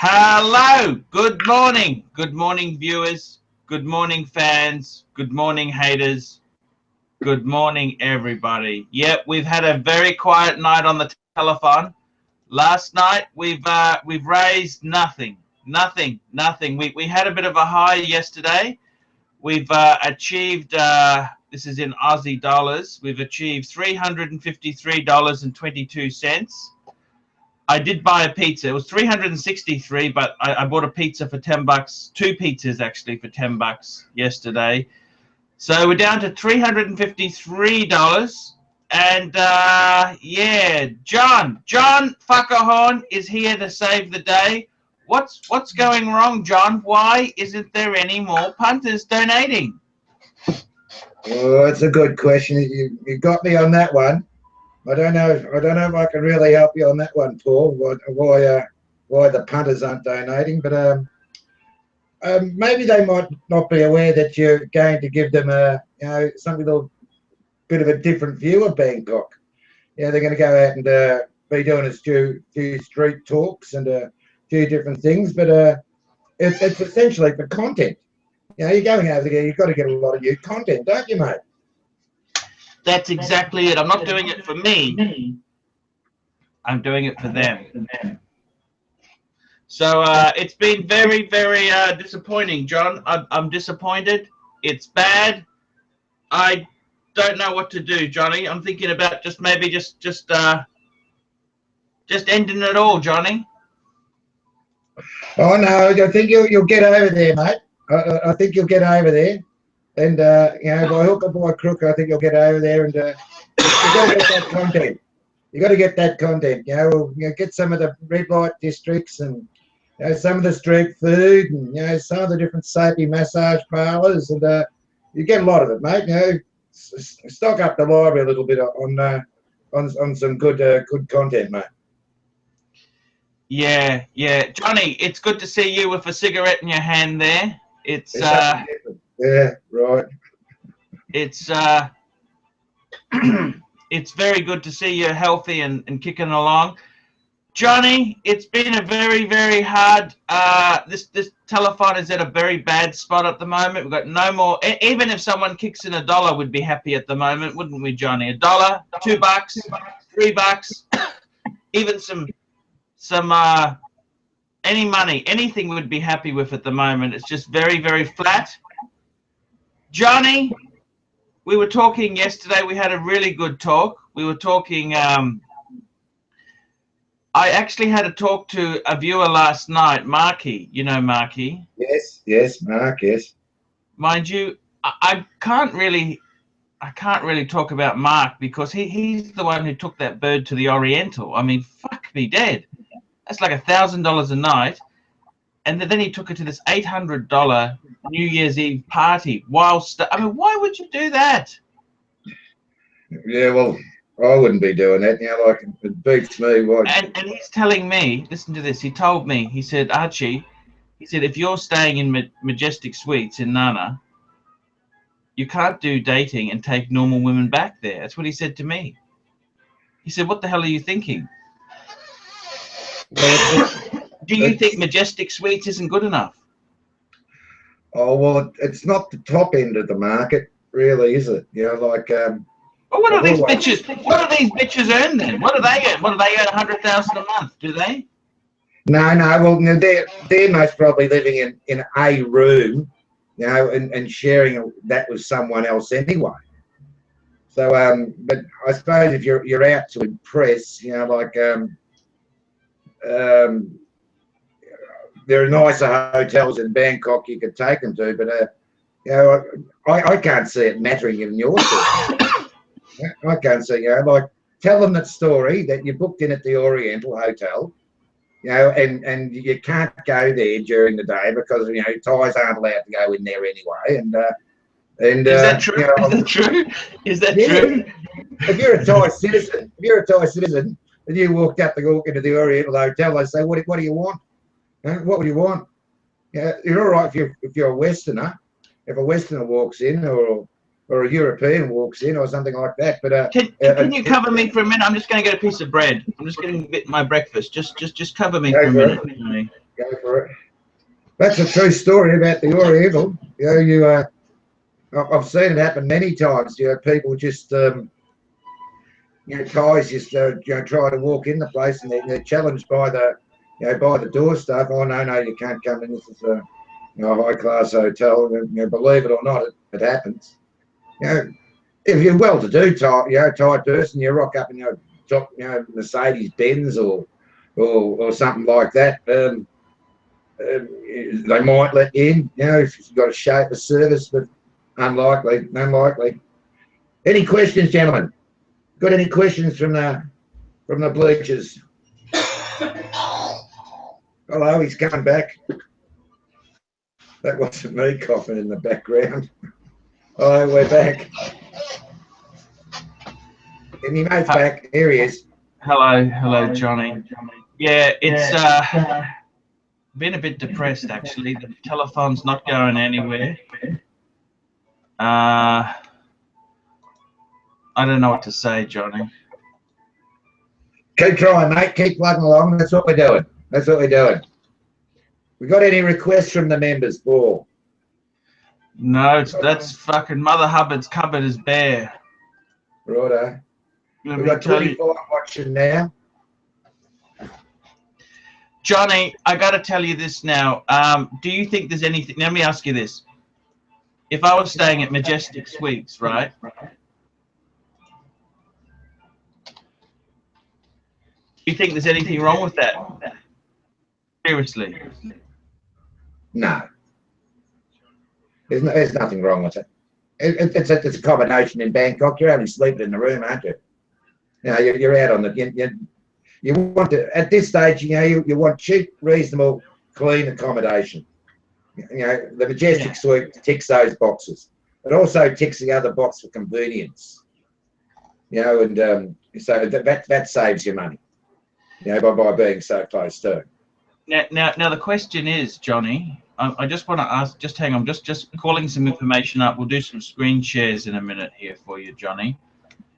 Hello, good morning viewers, good morning fans, good morning haters, good morning everybody. Yep, we've had a very quiet night on the telephone. Last night we've raised nothing. We had a bit of a high yesterday. We've achieved this is in Aussie dollars. We've achieved $353.22. I did buy a pizza. It was 363, but I bought a pizza for 10 bucks, two pizzas actually for 10 bucks yesterday. So we're down to $353. And yeah, John Fuckerhorn is here to save the day. What's going wrong, John? Why isn't there any more punters donating? Oh, it's a good question. You got me on that one. I don't know if I can really help you on that one, Paul. Why the punters aren't donating? But maybe they might not be aware that you're going to give them a something a little bit of a different view of Bangkok. They're going to go out and be doing a few street talks and a few different things. But it's essentially for content. You're going over there. You've got to get a lot of new content, don't you, mate? That's exactly it. I'm not doing it for me. I'm doing it for them. So it's been very, very disappointing, John. I'm disappointed. It's bad. I don't know what to do, Johnny. I'm thinking about just maybe just ending it all, Johnny. Oh no, I think you'll get over there, mate. I think you'll get over there. And by hook or by crook, I think you'll get over there, and you got to get that content. You got to get that content. Get some of the red light districts, and some of the street food, and some of the different soapy massage parlours, and you get a lot of it, mate. Stock up the library a little bit on some good content, mate. Yeah, Johnny. It's good to see you with a cigarette in your hand there. It's yeah, right. It's it's very good to see you healthy and kicking along, Johnny. It's been a very, very hard. This telephone is at a very bad spot at the moment. We've got no more. Even if someone kicks in $1, we'd be happy at the moment, wouldn't we, Johnny? $1, $2, $3, even some any money, anything we would be happy with at the moment. It's just very, very flat. Johnny, we were talking yesterday. We had a really good talk. We were talking. I actually had a talk to a viewer last night, Marky. You know Marky? Yes, Mark. Yes. Mind you, I can't really talk about Mark because he's the one who took that bird to the Oriental. I mean, fuck me dead. That's like $1,000 a night. And then he took it to this $800 New Year's Eve party. I mean, why would you do that? Yeah, well, I wouldn't be doing that. It beats me. And he's telling me, listen to this. He told me, he said, Archie, he said, if you're staying in Majestic Suites in Nana, you can't do dating and take normal women back there. That's what he said to me. He said, what the hell are you thinking? Do you think Majestic Suites isn't good enough? Oh, well, it's not the top end of the market, really, is it? Well, what are these bitches? What do these bitches earn then? What do they earn? What do they earn? $100,000 a month? Do they? No. Well, they're most probably living in a room, and sharing that with someone else anyway. So, but I suppose if you're out to impress, there are nicer hotels in Bangkok you could take them to, but I can't see it mattering in your case. I can't see, tell them that story that you booked in at the Oriental Hotel, and you can't go there during the day because Thais aren't allowed to go in there anyway. And is that true? Is that true? If you're a Thai citizen, and you walk into the Oriental Hotel, they say, "What do you want? What would you want?" You're all right if you're a Westerner. If a Westerner walks in, or a European walks in, or something like that. But can you cover me for a minute? I'm just going to get a piece of bread. I'm just going to get my breakfast. Just cover me for a minute. Go for it. That's a true story about the Oriental. You know, I've seen it happen many times. You know, people just, you know, guys just, you know, try to walk in the place and they're challenged by the, you know, by the door staff. Oh no, you can't come in. This is a, you know, high class hotel. And, you know, believe it or not, it happens. You know, if you're well-to-do type, you know, type person, you rock up in your top, you know, Mercedes Benz or something like that. They might let you in, you know, if you've got a shape of service, but unlikely. Any questions, gentlemen? Got any questions from the bleachers? Hello, he's coming back. That wasn't me coughing in the background. Oh, we're back. And your mate's back. Here he is. Hello, Johnny. Yeah, it's been a bit depressed actually. The telephone's not going anywhere. I don't know what to say, Johnny. Keep trying, mate. Keep plugging along. That's what we're doing. We got any requests from the members, Paul? No, that's fucking Mother Hubbard's cupboard is bare. Righto. We've got 25 watching now. Johnny, I got to tell you this now. Do you think there's anything? Let me ask you this. If I was staying at Majestic Suites, right? Do you think there's anything wrong with that? Seriously? No. There's nothing wrong with it. It's a combination in Bangkok. You're only sleeping in the room, aren't you? You know, you're out on the. You want to, at this stage, you know, you want cheap, reasonable, clean accommodation. You know, the Majestic Suite ticks those boxes. It also ticks the other box for convenience. You know, and so that saves you money. You know, by being so close to. Now the question is, Johnny, I just want to ask. Just hang on. Just calling some information up. We'll do some screen shares in a minute here for you, Johnny.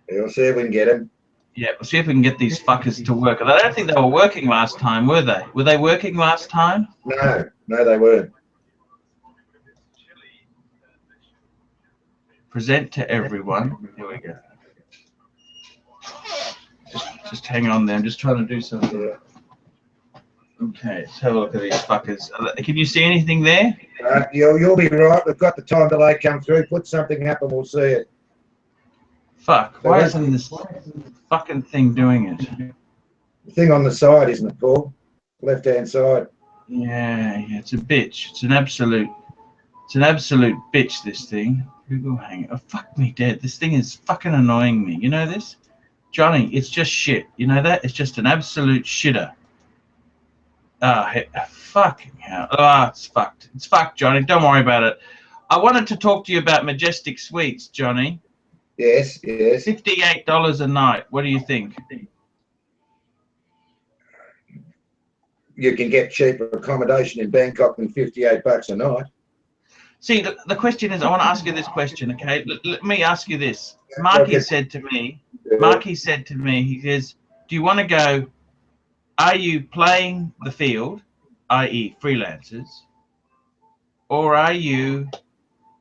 We'll see if we can get them. Yeah, we'll see if we can get these fuckers to work. I don't think they were working last time, were they? Were they working last time? No, they weren't. Present to everyone. Here we go. Just hang on there. I'm just trying to do something. Okay, let's have a look at these fuckers. Can you see anything there? You'll be right. We've got the time delay come through. Put something up and we'll see it. Fuck, why isn't this fucking thing doing it? The thing on the side, isn't it, Paul? Left-hand side. Yeah, it's a bitch. It's an absolute bitch, this thing. Google Hangout. Oh, fuck me dead. This thing is fucking annoying me. You know this? Johnny, it's just shit. You know that? It's just an absolute shitter. Fucking hell. It's fucked. It's fucked, Johnny. Don't worry about it. I wanted to talk to you about Majestic Suites, Johnny. Yes. $58 a night. What do you think? You can get cheaper accommodation in Bangkok than $58 a night. See, the question is, I want to ask you this question, okay? Let me ask you this. Marky said to me, he says, do you want to go, are you playing the field, i.e. freelancers, or are you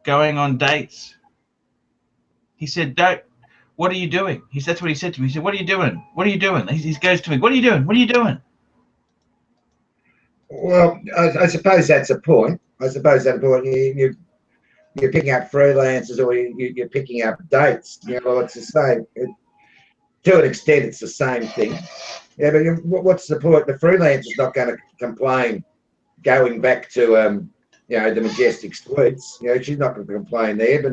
going on dates? He said, what are you doing? That's what he said to me. He said, what are you doing? What are you doing? He goes to me, what are you doing? What are you doing? Well, I suppose that's a point. You're picking up freelancers or you're picking up dates. You know, it's the same. To an extent, it's the same thing. Yeah, but what's the point? The freelancer's not going to complain going back to, you know, the Majestic Suites. You know, she's not going to complain there. But,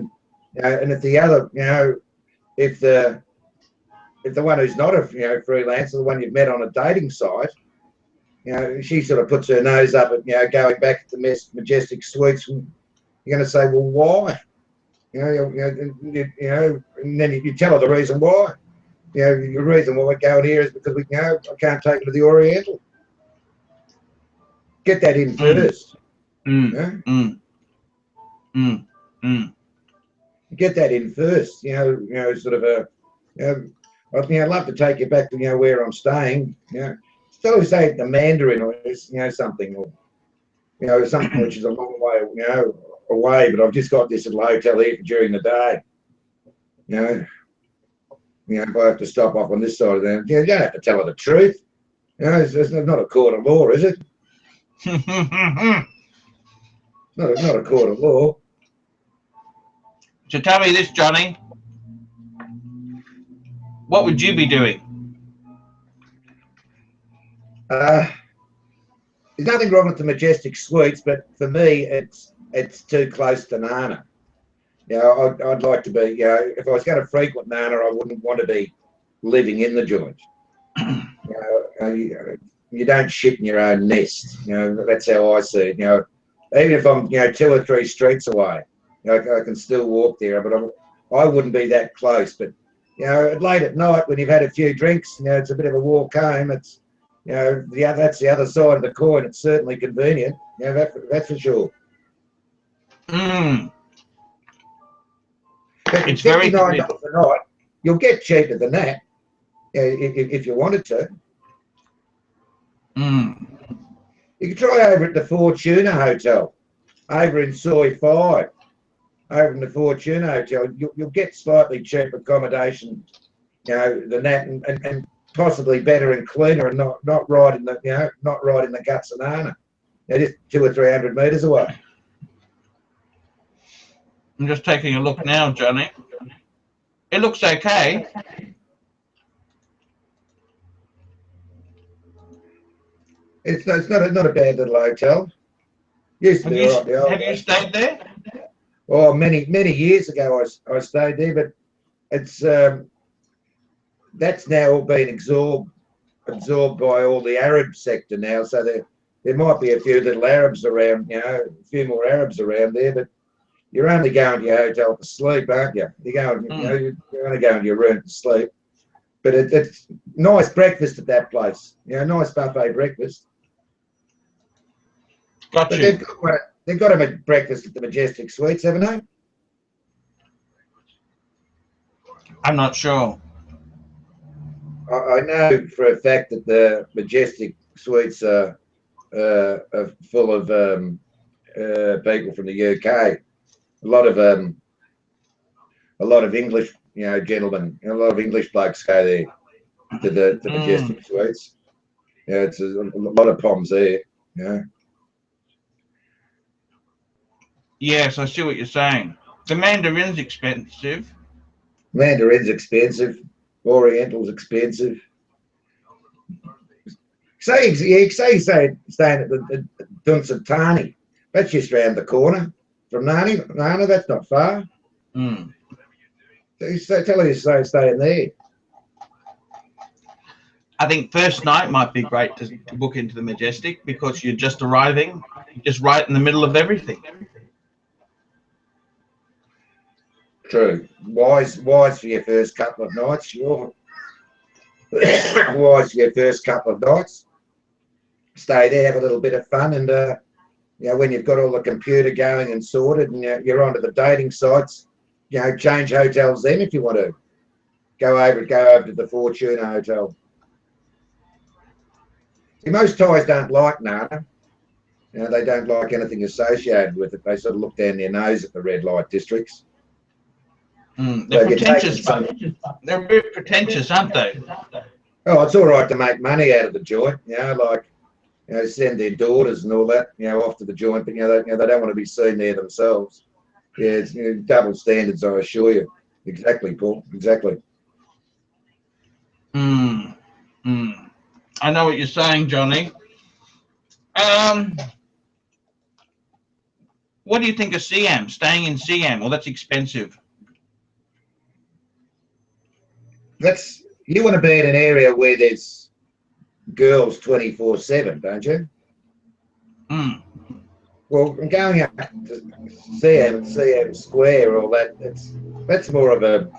you know, and if the other, you know, if the one who's not a, you know, freelancer, the one you've met on a dating site, you know, she sort of puts her nose up at, you know, going back to the Majestic Suites. And you're going to say, well, why? You know, and then you tell her the reason why. You know, the reason why we're going here is because we, you know, I can't take her to the Oriental. Get that in first. Get that in first. You know, sort of a, you know, I'd love to take you back to, you know, where I'm staying. You know, shall we say the Mandarin, or something, or something which is a long way, away. But I've just got this little hotel here during the day. If I have to stop off on this side of them, you don't have to tell her the truth. It's not a court of law, is it? not a court of law. So tell me this, Johnny. What would you be doing? There's nothing wrong with the Majestic Suites, but for me, it's too close to Nana. I'd like to be, if I was going to frequent Nana, I wouldn't want to be living in the joint. You don't shit in your own nest. That's how I see it. Even if I'm, 2 or 3 streets away, I can still walk there, but I wouldn't be that close. But, late at night when you've had a few drinks, it's a bit of a walk home. It's, that's the other side of the coin. It's certainly convenient. That's for sure. It's very $59 a night. You'll get cheaper than that if you wanted to. You can try over at the Fortuna Hotel, over in Soy 5, over in the Fortuna Hotel. You'll get slightly cheaper accommodation, than that, and possibly better and cleaner, and not right in the not right in the guts of Nana. Just 200 or 300 metres away. I'm just taking a look now, Johnny. It looks okay. It's not a bad little hotel. Used to be all right. Have you stayed there? Oh, many years ago I stayed there, but it's that's now all been absorbed by all the Arab sector now. So there might be a few little Arabs around, a few more Arabs around there, but you're only going to your hotel to sleep, aren't you? You're only going to your room to sleep. But it's nice breakfast at that place. Nice buffet breakfast. Gotcha. But they've got a breakfast at the Majestic Suites, haven't they? I'm not sure. I know for a fact that the Majestic Suites are full of people from the UK. A lot of English, gentlemen, a lot of English blokes go there to the Majestic Suites. It's a lot of Poms there. Yes, I see what you're saying. The Mandarin's expensive. Mandarin's expensive. Oriental's expensive. Say staying at the Dunsantani. That's just round the corner from Nana. That's not far. So tell her you're staying there. I think first night might be great to book into the Majestic because you're just arriving, just right in the middle of everything. True. Wise for your first couple of nights, sure. Wise for your first couple of nights. Stay there, have a little bit of fun, and when you've got all the computer going and sorted, and you're onto the dating sites, change hotels then if you want to. Go over to the Fortuna Hotel. See, most Thais don't like Nana. They don't like anything associated with it. They sort of look down their nose at the red light districts. They're pretentious. They're a bit pretentious, aren't they? Oh, it's all right to make money out of the joint, send their daughters and all that, off to the joint, but they don't want to be seen there themselves. It's double standards, I assure you. Exactly, Paul. Exactly. I know what you're saying, Johnny. What do you think of Siam? Staying in Siam? Well, that's expensive. You want to be in an area where there's girls 24/7, don't you? Well, going up to Siam Square, all that, that's more of a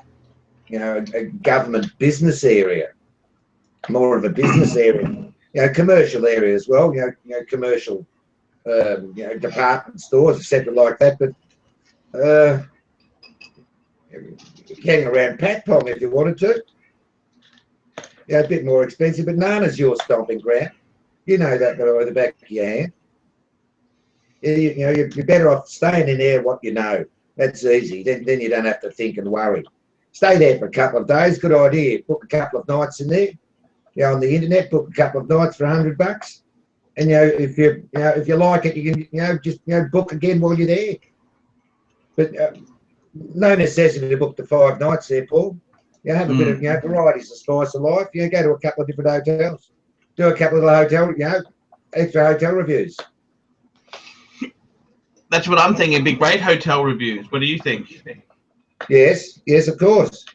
government business area, more of a business area, commercial area as well, commercial, department stores, etc. like that. But hang around Pat Pong if you wanted to. Yeah, a bit more expensive, but Nana's your stomping ground. You know that by the back of your hand. You know, you're better off staying in there what you know. That's easy. Then you don't have to think and worry. Stay there for a couple of days. Good idea. Book a couple of nights in there. You know, on the internet, book a couple of nights for $100. And if you like it, you can just book again while you're there. But no necessity to book the 5 nights there, Paul. You have a bit of variety's the spice of life. You go to a couple of different hotels, do a couple of extra hotel reviews. That's what I'm thinking. It'd be great hotel reviews. What do you think? Yes, of course.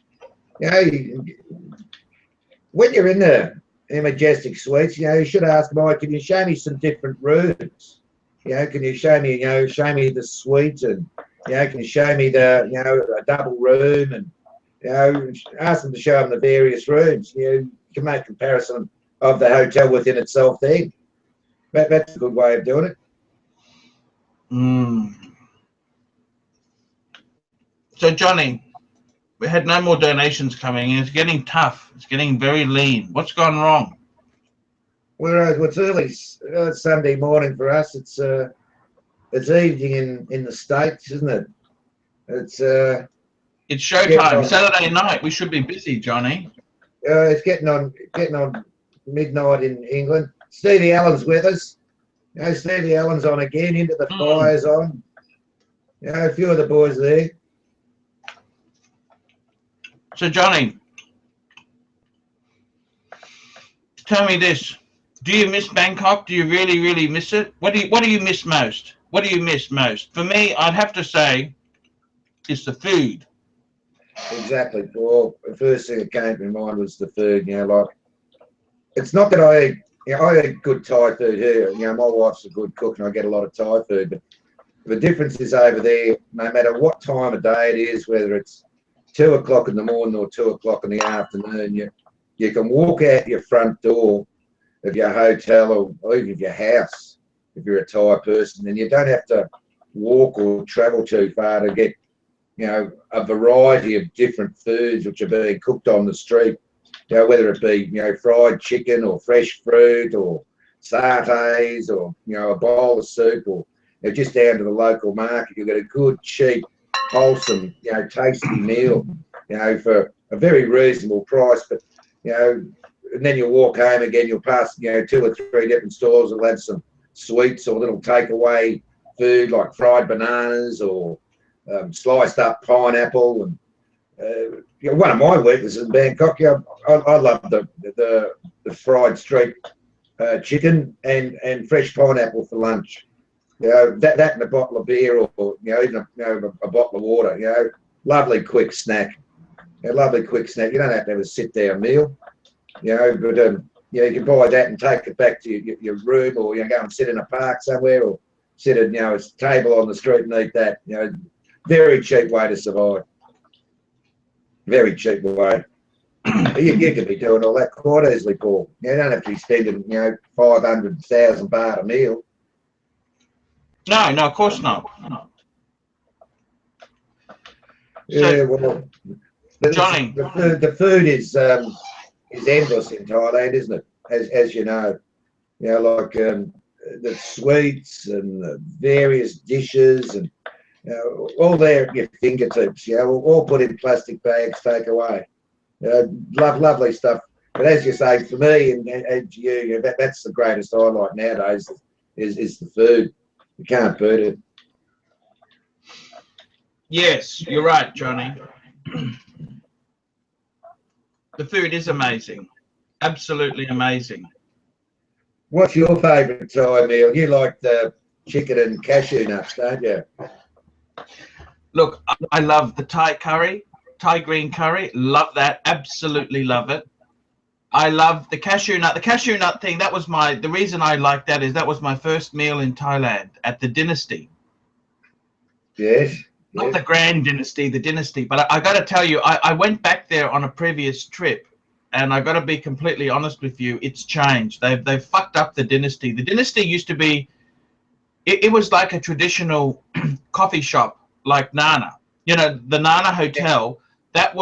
When you're in the Majestic Suites, you should ask Mike, can you show me some different rooms? Can you show me, the suite, and can you show me a double room, and ask them to show them the various rooms. You can make comparison of the hotel within itself. Then that's a good way of doing it. So Johnny, we had no more donations coming in. It's getting tough. It's getting very lean. What's gone wrong? Well, it's early Sunday morning for us. It's evening in the States, isn't it? It's showtime. Saturday night. We should be busy, Johnny. It's getting on midnight in England. Stevie Allen's with us. Stevie Allen's on again. Into the Fire's on. A few of the boys there. So Johnny, tell me this: do you miss Bangkok? Do you really, really miss it? What do you miss most? What do you miss most? For me, I'd have to say, it's the food. Exactly. Well, the first thing that came to mind was the food. It's not that I eat good Thai food here. My wife's a good cook, and I get a lot of Thai food. But the difference is over there, no matter what time of day it is, whether it's 2 o'clock in the morning or 2 o'clock in the afternoon, you can walk out your front door of your hotel or even your house if you're a Thai person, and you don't have to walk or travel too far to get a variety of different foods which are being cooked on the street. Whether it be fried chicken or fresh fruit or satays or a bowl of soup, or just down to the local market, you get a good, cheap, wholesome, tasty meal, for a very reasonable price. But and then you'll walk home again. You'll pass 2 or 3 different stores that'll have some sweets or little takeaway food like fried bananas or sliced up pineapple. And one of my weaknesses in Bangkok, I love the fried street chicken and fresh pineapple for lunch. That and a bottle of beer or even a bottle of water. Lovely quick snack. Lovely quick snack. You don't have to have a sit down meal. But you can buy that and take it back to your room, or go and sit in a park somewhere, or sit at a table on the street and eat that. Very cheap way to survive. Very cheap way. You could be doing all that quite easily, Paul. You don't have to be spending 500,000 baht a meal. No, of course not. Yeah, well, Johnny, the food is endless in Thailand, isn't it? As you know, like the sweets and the various dishes and all there at your fingertips. All put in plastic bags, take away. Lovely stuff. But as you say, for me and you, that's the greatest highlight nowadays is the food. You can't beat it. Yes, you're right, Johnny. The food is amazing. Absolutely amazing. What's your favourite Thai meal? You like the chicken and cashew nuts, don't you? Look, I love the Thai curry, Thai green curry. Love that. Absolutely love it. I love the cashew nut. The cashew nut thing, that was the reason I like that is that was my first meal in Thailand at the Dynasty. Yes. Not the Grand Dynasty, the Dynasty. But I got to tell you, I went back there on a previous trip, and I got to be completely honest with you, it's changed. They've fucked up the Dynasty. The Dynasty used to be, it was like a traditional coffee shop, like Nana. The Nana Hotel, that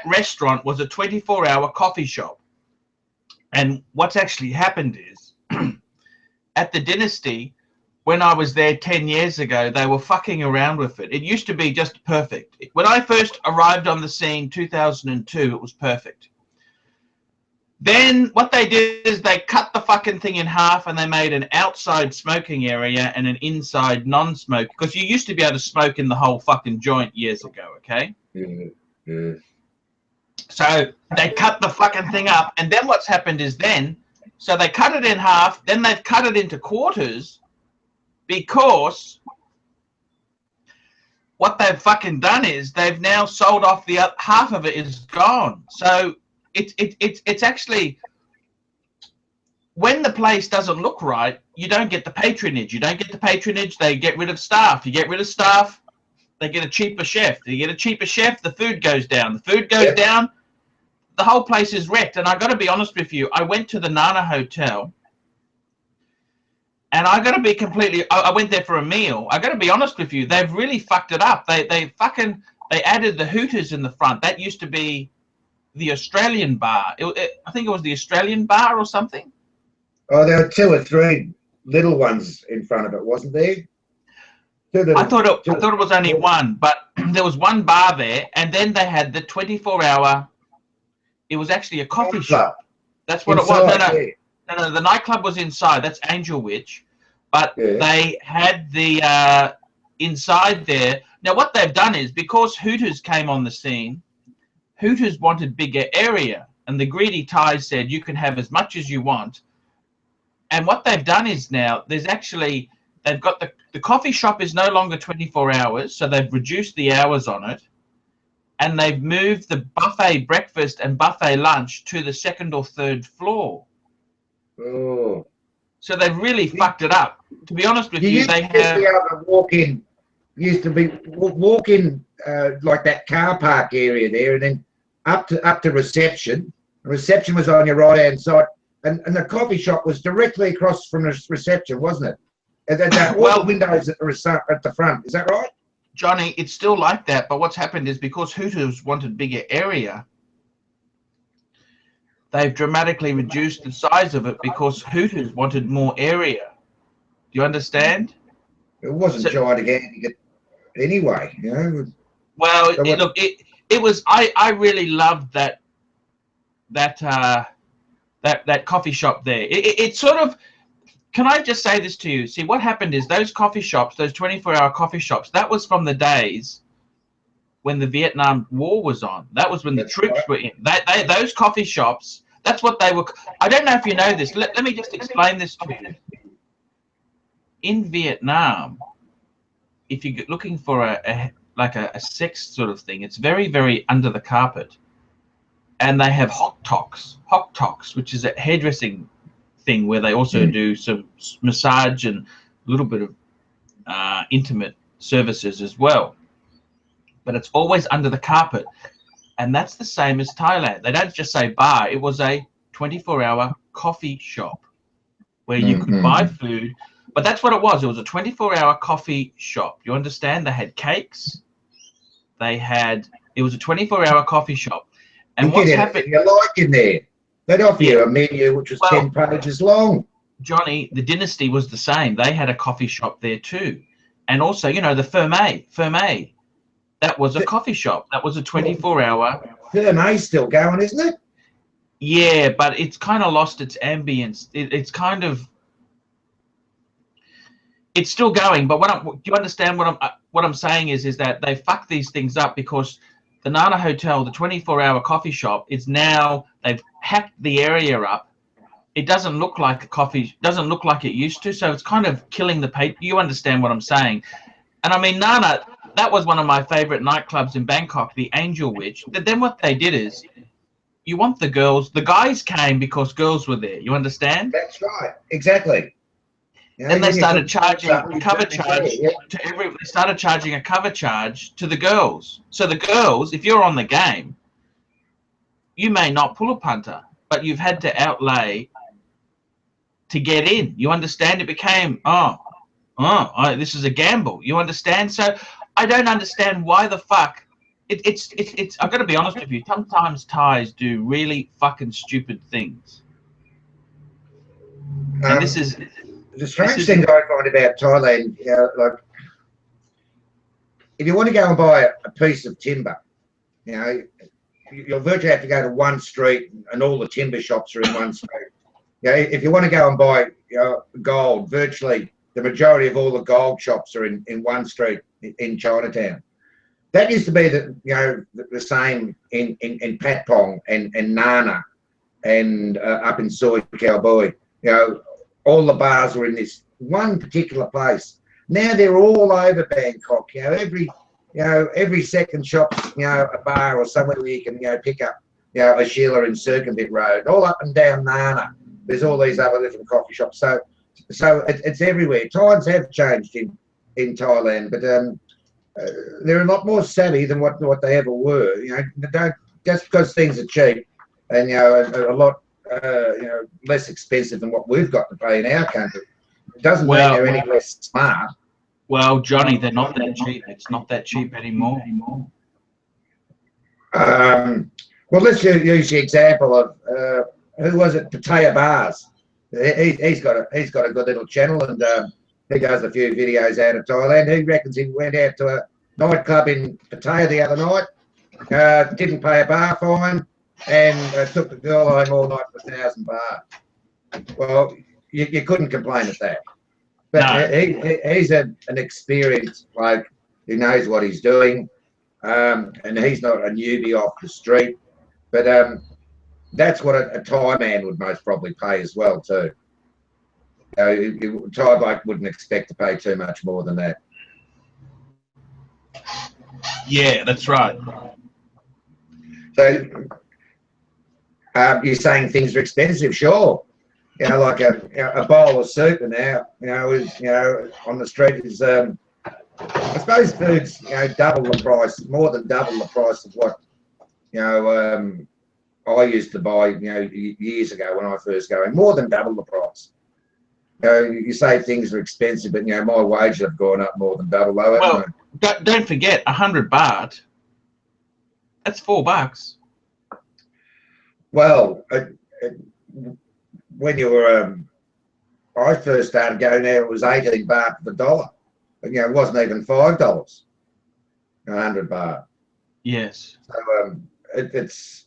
restaurant was a 24-hour coffee shop. And what's actually happened is, at the Dynasty, when I was there 10 years ago, they were fucking around with it. It used to be just perfect. When I first arrived on the scene, 2002, it was perfect. Then what they did is they cut the fucking thing in half and they made an outside smoking area and an inside non-smoke, because you used to be able to smoke in the whole fucking joint years ago, okay? Yeah. So they cut the fucking thing up, and then what's happened is so they cut it in half, then they've cut it into quarters, because what they've fucking done is they've now sold off the other half of it is gone. So it's actually, when the place doesn't look right, you don't get the patronage. You don't get the patronage. They get rid of staff. You get rid of staff, they get a cheaper chef. You get a cheaper chef, the food goes down. The food goes down, the whole place is wrecked. And I got to be honest with you, I went to the Nana Hotel, and I got to be completely, I went there for a meal. I got to be honest with you, they've really fucked it up. They added the Hooters in the front. That used to be the Australian bar. I think it was the Australian bar or something. Oh, there were 2 or 3 little ones in front of it, wasn't there? I thought it was only one, but there was one bar there, and then they had the 24-hour. It was actually a coffee shop. That's what inside, it was. No, the nightclub was inside. That's Angel Witch, but they had the inside there. Now what they've done is, because Hooters came on the scene, Hooters wanted bigger area, and the greedy Thais said you can have as much as you want. And what they've done is now they've got the coffee shop is no longer 24 hours, so they've reduced the hours on it, and they've moved the buffet breakfast and buffet lunch to the 2nd or 3rd floor. Oh. So they've really fucked it up. To be honest with you, they have. Be able to walk in. Used to be walk in like that car park area there, and then up to reception. Reception was on your right hand side, and the coffee shop was directly across from the reception, wasn't it? And then all the windows at the front. Is that right? Johnny, it's still like that, but what's happened is, because Hooters wanted bigger area, they've dramatically reduced the size of it because Hooters wanted more area. Do you understand? It wasn't gigantic anyway, you know. Well, it was. I really loved that coffee shop there. It sort of. Can I just say this to you? See, what happened is those coffee shops, those 24-hour coffee shops, that was from the days when the Vietnam War was on. That was when the troops were in. Those coffee shops, that's what they were. I don't know if you know this. Let me just explain this to you. In Vietnam, if you're looking for a sex sort of thing, it's very, very under the carpet. And they have hot talks, which is a hairdressing thing where they also do some massage and a little bit of intimate services as well. But it's always under the carpet. And that's the same as Thailand. They don't just say bar. It was a 24-hour coffee shop where you could buy food. But that's what it was. It was a 24-hour coffee shop. You understand? They had cakes. It was a 24-hour coffee shop. And what's happened? You like in there. They'd offer you a menu which was 10 pages long. Johnny, the Dynasty was the same. They had a coffee shop there too. And also, you know, the Ferme, that was a coffee shop. That was a 24-hour. Ferme's still going, isn't it? Yeah, but it's kind of lost its ambience. It's kind of... It's still going, but do you understand what I'm saying is that they fuck these things up, because the Nana Hotel, the 24-hour coffee shop, is now, they've hacked the area up. It doesn't look like doesn't look like it used to, so it's kind of killing the pay. You understand what I'm saying? And I mean, Nana, that was one of my favorite nightclubs in Bangkok, the Angel Witch. But then what they did is, you want the girls, the guys came because girls were there. You understand? That's right, exactly. You know, then they started charging a cover charge they started charging a cover charge to the girls. So the girls, if you're on the game, you may not pull a punter, but you've had to outlay to get in. You understand? It became, this is a gamble. You understand? So I don't understand why the fuck it's I've got to be honest with you. Sometimes Thais do really fucking stupid things. And this is the strange thing I find about Thailand. Like if you want to go and buy a piece of timber, you'll virtually have to go to one street, and all the timber shops are in one street. If you want to go and buy gold, virtually the majority of all the gold shops are in one street in Chinatown. That used to be the same in Patpong and Nana and up in Soy Cowboy. All the bars were in this one particular place. Now they're all over Bangkok. Every second shop's a bar or somewhere where you can pick up a Sheila in Circuit Road, all up and down Nana. There's all these other different coffee shops. So it's everywhere. Times have changed in Thailand, but they're a lot more savvy than what they ever were. Don't just because things are cheap and a lot less expensive than what we've got to pay in our country. It doesn't mean they're any less smart. Well, Johnny, they're not that cheap. It's not that cheap anymore. Well, let's use the example of who was it? Pattaya Bars. He's got a good little channel, and he does a few videos out of Thailand. He reckons he went out to a nightclub in Pattaya the other night, didn't pay a bar fine, and took the girl home all night for 1,000 baht. Well, you couldn't complain at that. But no. He's an experienced bloke who knows what he's doing, and he's not a newbie off the street. But that's what a Thai man would most probably pay as well too. Thai bloke wouldn't expect to pay too much more than that. Yeah, that's right. So you're saying things are expensive, sure. Like a bowl of soup now, on the street is, I suppose food's, double the price, more than double the price of what, I used to buy, years ago when I first going, more than double the price. You say things are expensive, but, my wages have gone up more than double. Well, don't forget, 100 baht, that's $4. Well, when you were, I first started going there, it was 18 baht for the dollar. And, it wasn't even $5, 100 baht. Yes. So it's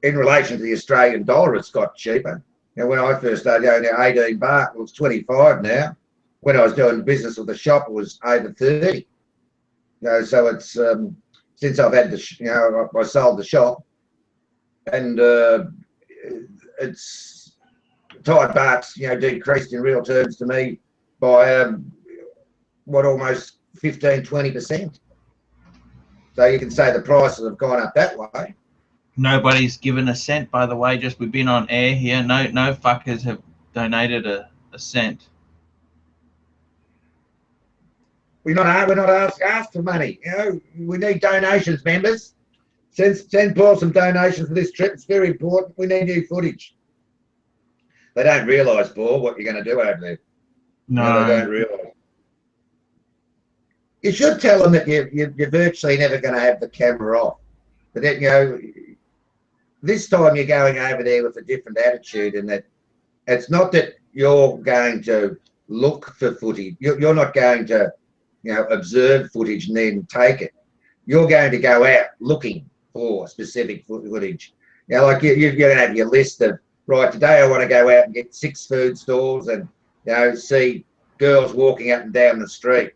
in relation to the Australian dollar, it's got cheaper. When I first started going there, 18 baht, well, it's 25 now. When I was doing business with the shop, it was over 30. So it's since I've had the, I sold the shop, and it's Thai bahts, decreased in real terms to me by almost 15–20%. So you can say the prices have gone up that way. Nobody's given a cent, by the way. Just we've been on air here. No fuckers have donated a cent. We're not asked for money. We need donations, members. Send Paul some donations for this trip. It's very important. We need new footage. They don't realise, Paul, what you're going to do over there. No, they don't realise. You should tell them that you're virtually never going to have the camera off. But that, this time you're going over there with a different attitude, and that it's not that you're going to look for footage. You're not going to, observe footage and then take it. You're going to go out looking for specific footage. Like you're going to have your list of, right, today I want to go out and get 6 food stalls and, see girls walking up and down the street.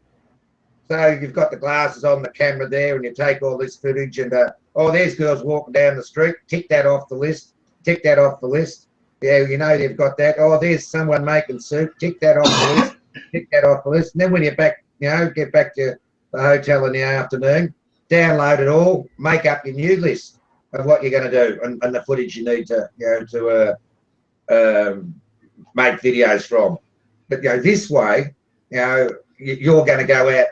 So you've got the glasses on the camera there, and you take all this footage and, oh, there's girls walking down the street. Tick that off the list. Tick that off the list. Yeah, you've got that. Oh, there's someone making soup. Tick that off the list. Tick that off the list. And then when you're back, get back to the hotel in the afternoon, download it all, make up your new list of what you're going to do and the footage you need to, make videos from. But, this way, you're going to go out.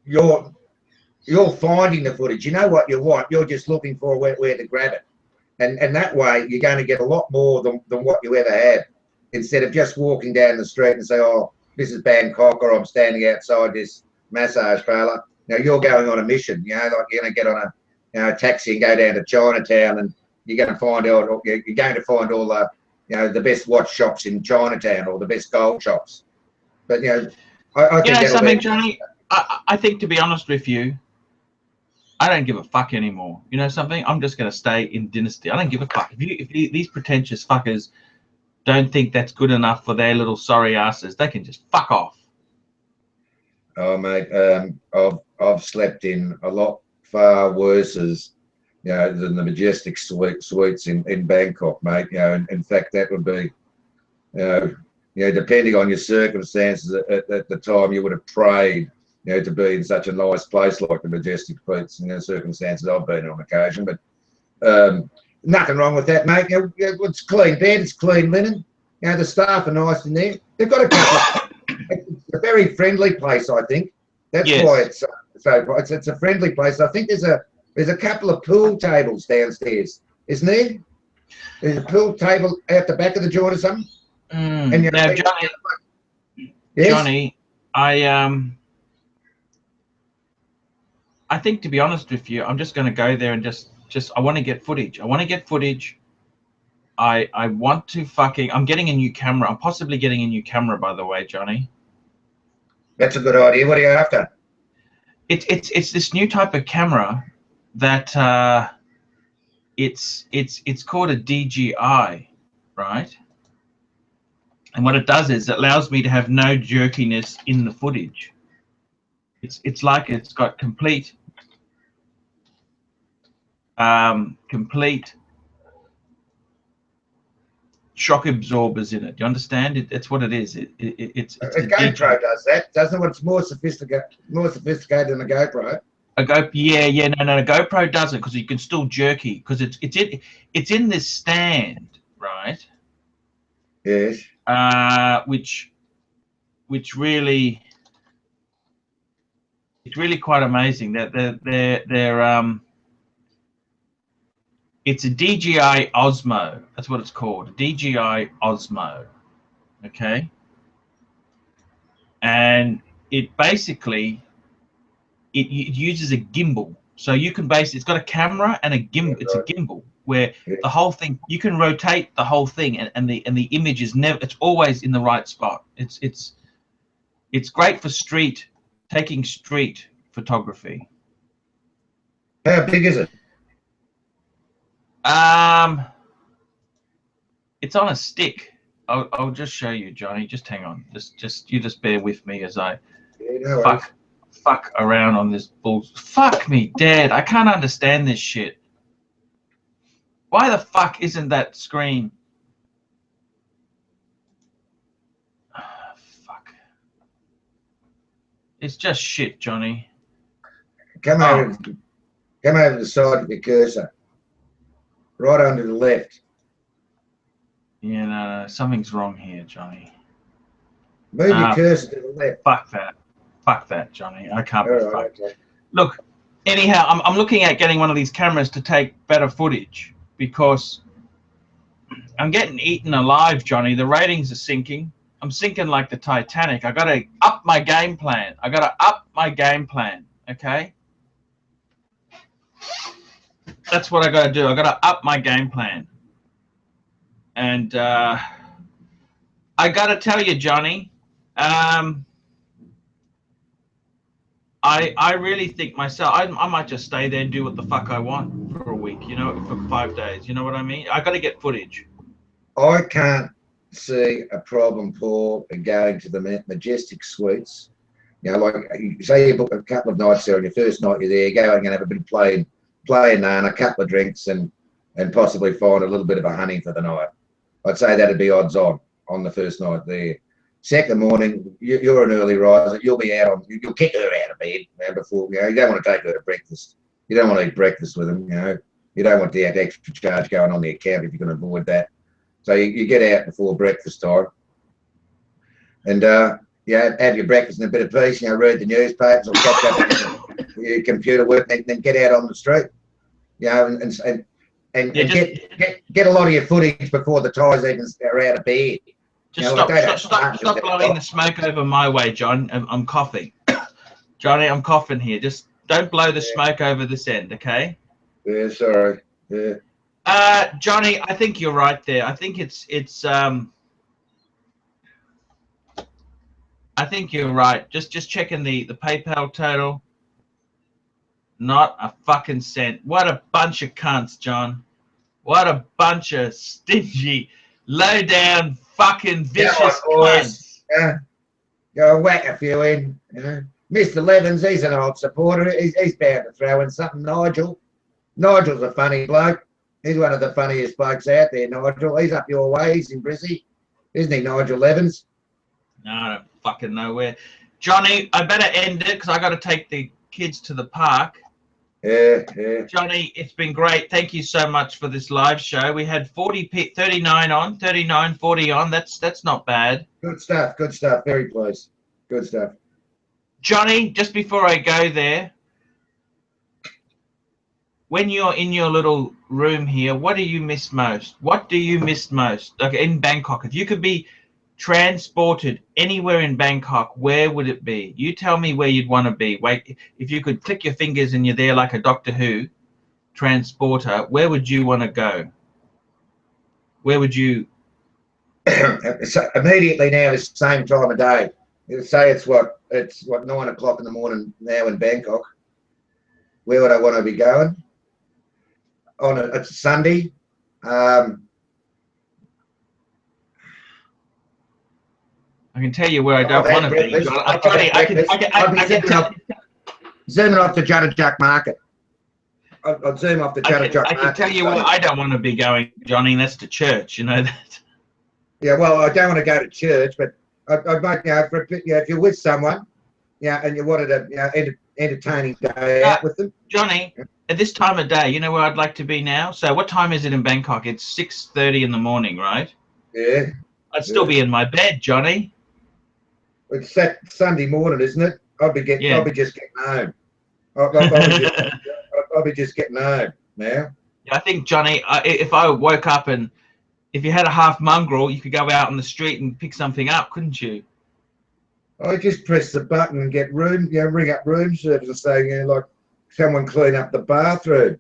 You're finding the footage. You know what you want. You're just looking for where to grab it. And that way, you're going to get a lot more than what you ever have, instead of just walking down the street and say, oh, this is Bangkok, or I'm standing outside this massage parlour. You're going on a mission. Like you're going to get on a taxi and go down to Chinatown, and you're going to find all the you know, the best watch shops in Chinatown or the best gold shops. But you know, I think that'll something, be. Johnny. I think, to be honest with you, I don't give a fuck anymore. You know something? I'm just going to stay in Dynasty. I don't give a fuck. If these pretentious fuckers don't think that's good enough for their little sorry asses, they can just fuck off. Oh, mate, I've slept in a lot far worse as, you know, than the Majestic suites in Bangkok, mate. You know, in fact, that would be, you know, depending on your circumstances at the time, you would have prayed, you know, to be in such a nice place like the Majestic suites. In the circumstances I've been on occasion, but nothing wrong with that, mate. You know, it's clean bed, it's clean linen. You know, the staff are nice in there. They've got a couple. It's a very friendly place, I think. That's why it's it's a friendly place. I think there's a couple of pool tables downstairs, isn't there? There's a pool table out the back of the joint or something. And now, Johnny, yes? Johnny, I think, to be honest with you, I'm just going to go there and just I want to get footage. I want to get footage. I want to I'm getting a new camera. I'm possibly getting a new camera, by the way, Johnny. That's a good idea. What are you after? It's this new type of camera that it's called a DJI, right? And what it does is it allows me to have no jerkiness in the footage. It's like it's got complete shock absorbers in it. Do you understand? It's what it is. It's a GoPro does that, doesn't it? It's more sophisticated than a GoPro. A GoPro doesn't, because you can still jerky, because it's in this stand, right? Yes. Which really, it's really quite amazing that they're it's a DJI Osmo. That's what it's called, a DJI Osmo. Okay. And it basically it uses a gimbal, so you can it's got a camera and a gimbal. It's a gimbal where the whole thing, you can rotate the whole thing, and the image is it's always in the right spot. It's great for taking street photography. How big is it? It's on a stick. I'll just show you, Johnny. Just hang on. You just bear with me as I fuck around on this bull. Fuck me dead. I can't understand this shit. Why the fuck isn't that screen? Fuck. It's just shit, Johnny. Come over to the side of your cursor. Right under the left. Yeah, no, something's wrong here, Johnny. Move your cursor to the left. Fuck that, Johnny. I can't be fucked. Okay. Look, anyhow, I'm looking at getting one of these cameras to take better footage, because I'm getting eaten alive, Johnny. The ratings are sinking. I'm sinking like the Titanic. I got to up my game plan. Okay? That's what I got to do. I got to up my game plan. And I got to tell you, Johnny, I really think myself, I might just stay there and do what the fuck I want for a week, you know, for 5 days. You know what I mean? I got to get footage. I can't see a problem, Paul, in going to the Majestic Suites. You know, like, say you book a couple of nights there, and your first night you're there, go and have a bit of playing and a couple of drinks, and possibly find a little bit of a honey for the night. I'd say that'd be odds on the first night there. Second morning, you're an early riser. You'll be you'll kick her out of bed before, you know. You don't want to take her to breakfast. You don't want to eat breakfast with them, you know. You don't want that extra charge going on the account if you can avoid that. So you get out before breakfast time, and yeah, have your breakfast in a bit of peace. You know, read the newspapers or catch up with your computer work, and then get out on the street. You know, and get a lot of your footage before the ties even are out of bed. Just stop blowing the smoke over my way, John. I'm coughing. Johnny, I'm coughing here. Just don't blow the smoke over this end, okay? Yeah, sorry. Yeah. Johnny, I think you're right there. I think I think you're right. Just checking the PayPal total. Not a fucking cent. What a bunch of cunts, John. What a bunch of stingy, low down, fucking vicious cunts. Go whack a few in. You know, Mr. Levins, he's an old supporter. He's bound to throw in something. Nigel's a funny bloke. He's one of the funniest blokes out there, Nigel. He's up your way. He's in Brizzy. Isn't he, Nigel Levins? No, I don't fucking know where. Johnny, I better end it because I got to take the kids to the park. Yeah. Johnny, it's been great. Thank you so much for this live show. We had 39 on, 39, 40 on. That's not bad. Good stuff. Very pleased. Good stuff. Johnny, just before I go there, when you're in your little room here, what do you miss most? What do you miss most? Like in Bangkok, if you could be transported anywhere in Bangkok, where would it be? You tell me where you'd want to be. Wait, if you could click your fingers and you're there like a Doctor Who transporter, where would you want to go? Where would you? So immediately now, it's the same time of day. You say it's what 9 o'clock in the morning now in Bangkok. Where would I want to be going? It's a Sunday. I can tell you where I don't want to be. Zooming off the Judderjack Market. I'd zoom off the Judderjack Market. I can tell you where I don't want to be going, Johnny, and that's to church. You know that. Yeah, well, I don't want to go to church, but I'd make, for a bit, if you're with someone, and you wanted a, entertaining day out with them. Johnny, at this time of day, you know where I'd like to be now? So what time is it in Bangkok? It's 6:30 in the morning, right? Yeah. I'd still be in my bed, Johnny. It's Sunday morning, isn't it? I'll be just getting home. I'll be just getting home now. I think, Johnny, if I woke up and if you had a half mongrel, you could go out on the street and pick something up, couldn't you? I just press the button and get room, ring up room service and say, like, someone clean up the bathroom.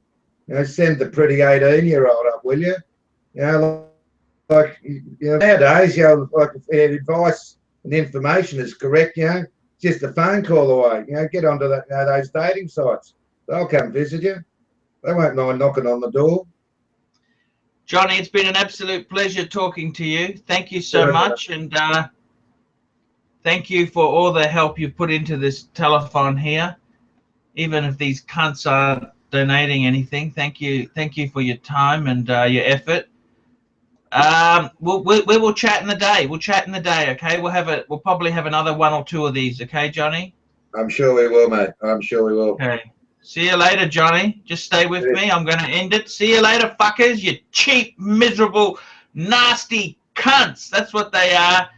Send the pretty 18-year-old up, will you? Nowadays, like if advice and information is correct, just a phone call away. Get onto that, those dating sites. They'll come visit you. They won't mind knocking on the door. Johnny, it's been an absolute pleasure talking to you. Thank you so much, and thank you for all the help you've put into this telethon here. Even if these cunts aren't donating anything, thank you for your time and your effort. We will chat in the day. We'll chat in the day, okay? We'll probably have another 1 or 2 of these, okay, Johnny? I'm sure we will, mate. I'm sure we will. Okay. See you later, Johnny. Just stay with me. I'm going to end it. See you later, fuckers. You cheap, miserable, nasty cunts. That's what they are.